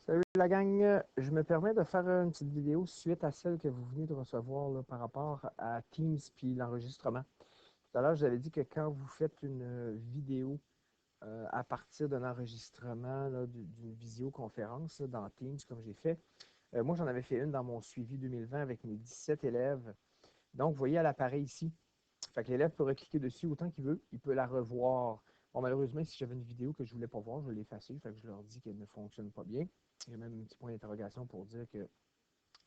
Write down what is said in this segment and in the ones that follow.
Salut la gang, je me permets de faire une petite vidéo suite à celle que vous venez de recevoir là, par rapport à Teams puis l'enregistrement. Tout à l'heure, je vous avais dit que quand vous faites une vidéo à partir d'un enregistrement d'une visioconférence là, dans Teams, comme j'ai fait, moi j'en avais fait une dans mon suivi 2020 avec mes 17 élèves. Donc, vous voyez à l'appareil ici, fait que l'élève peut recliquer dessus autant qu'il veut, il peut la revoir. Bon, malheureusement, si j'avais une vidéo que je ne voulais pas voir, je vais l'effacer, fait que je leur dis qu'elle ne fonctionne pas bien. Il y a même un petit point d'interrogation pour dire que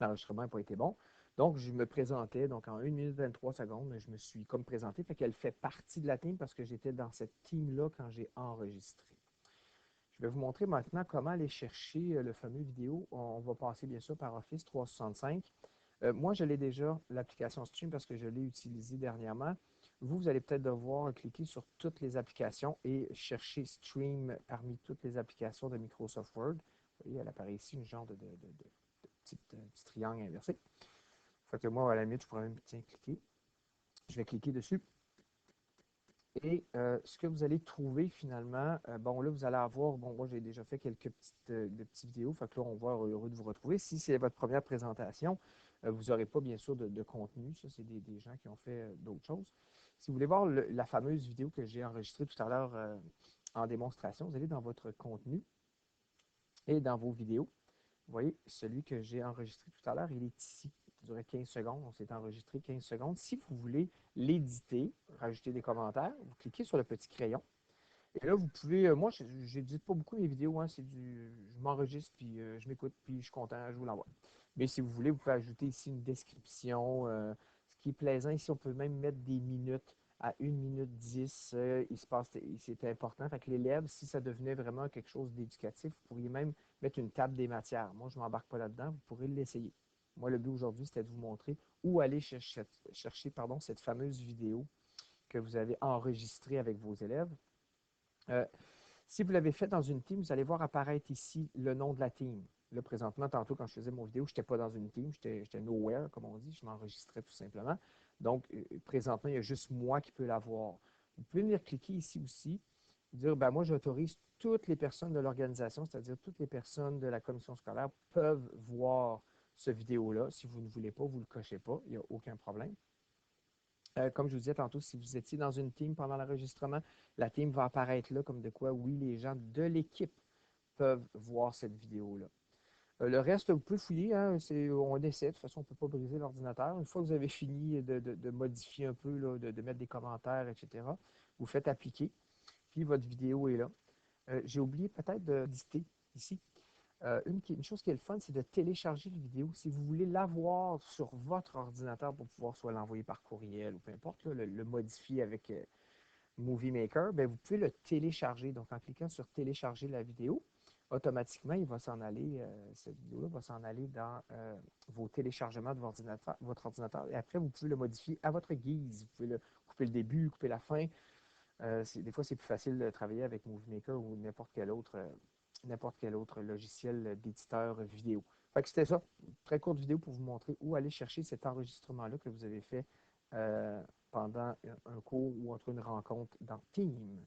l'enregistrement n'a pas été bon. Donc, je me présentais, donc en 1 minute 23 secondes, je me suis comme présenté, fait qu'elle fait partie de la team parce que j'étais dans cette team-là quand j'ai enregistré. Je vais vous montrer maintenant comment aller chercher le fameux vidéo. On va passer bien sûr par Office 365. Moi, je l'ai déjà, l'application Stream, parce que je l'ai utilisée dernièrement. Vous allez peut-être devoir cliquer sur toutes les applications et chercher Stream parmi toutes les applications de Microsoft Word. Vous voyez, elle apparaît ici, une genre de petit triangle inversé. Fait que moi, à la limite, je pourrais même tiens, cliquer. Je vais cliquer dessus. Et ce que vous allez trouver finalement, bon là, vous allez avoir, bon, moi j'ai déjà fait quelques petites vidéos, fait que là, on va être heureux de vous retrouver. Si c'est votre première présentation, vous n'aurez pas bien sûr de contenu, ça c'est des gens qui ont fait d'autres choses. Si vous voulez voir la fameuse vidéo que j'ai enregistrée tout à l'heure en démonstration, vous allez dans votre contenu et dans vos vidéos. Vous voyez, celui que j'ai enregistré tout à l'heure, il est ici. Il durait 15 secondes. On s'est enregistré 15 secondes. Si vous voulez l'éditer, rajouter des commentaires, vous cliquez sur le petit crayon. Et là, vous pouvez. Moi, je n'édite pas beaucoup mes vidéos. Hein, je m'enregistre, puis je m'écoute, puis je suis content, je vous l'envoie. Mais si vous voulez, vous pouvez ajouter ici une description. Ce qui est plaisant ici, on peut même mettre des minutes à 1 minute 10. Il se passe, c'est important. Fait que l'élève, si ça devenait vraiment quelque chose d'éducatif, vous pourriez même mettre une table des matières. Moi, je ne m'embarque pas là-dedans. Vous pourrez l'essayer. Moi, le but aujourd'hui, c'était de vous montrer où aller chercher cette fameuse vidéo que vous avez enregistrée avec vos élèves. Euh, si vous l'avez fait dans une team, vous allez voir apparaître ici le nom de la team. Là, présentement, tantôt, quand je faisais mon vidéo, je n'étais pas dans une team, j'étais nowhere, comme on dit, je m'enregistrais tout simplement. Donc, présentement, il y a juste moi qui peux la voir. Vous pouvez venir cliquer ici aussi, dire, ben moi, j'autorise toutes les personnes de l'organisation, c'est-à-dire toutes les personnes de la commission scolaire peuvent voir ce vidéo-là. Si vous ne voulez pas, vous ne le cochez pas, il n'y a aucun problème. Comme je vous disais tantôt, si vous étiez dans une team pendant l'enregistrement, la team va apparaître là comme de quoi, oui, les gens de l'équipe peuvent voir cette vidéo-là. Le reste, vous pouvez fouiller, hein, on essaie, de toute façon, on ne peut pas briser l'ordinateur. Une fois que vous avez fini de modifier un peu, là, de mettre des commentaires, etc., vous faites appliquer, puis votre vidéo est là. J'ai oublié peut-être d'éditer ici. Une chose qui est le fun, c'est de télécharger la vidéo. Si vous voulez l'avoir sur votre ordinateur pour pouvoir soit l'envoyer par courriel ou peu importe, là, le modifier avec Movie Maker, ben, vous pouvez le télécharger. Donc, en cliquant sur télécharger la vidéo, automatiquement, il va s'en aller, cette vidéo-là va s'en aller dans vos téléchargements de votre ordinateur. Et après, vous pouvez le modifier à votre guise. Vous pouvez couper le début, couper la fin. Des fois, c'est plus facile de travailler avec Movie Maker ou n'importe quel autre logiciel d'éditeur vidéo. Fait que c'était ça, une très courte vidéo pour vous montrer où aller chercher cet enregistrement-là que vous avez fait pendant un cours ou entre une rencontre dans Team.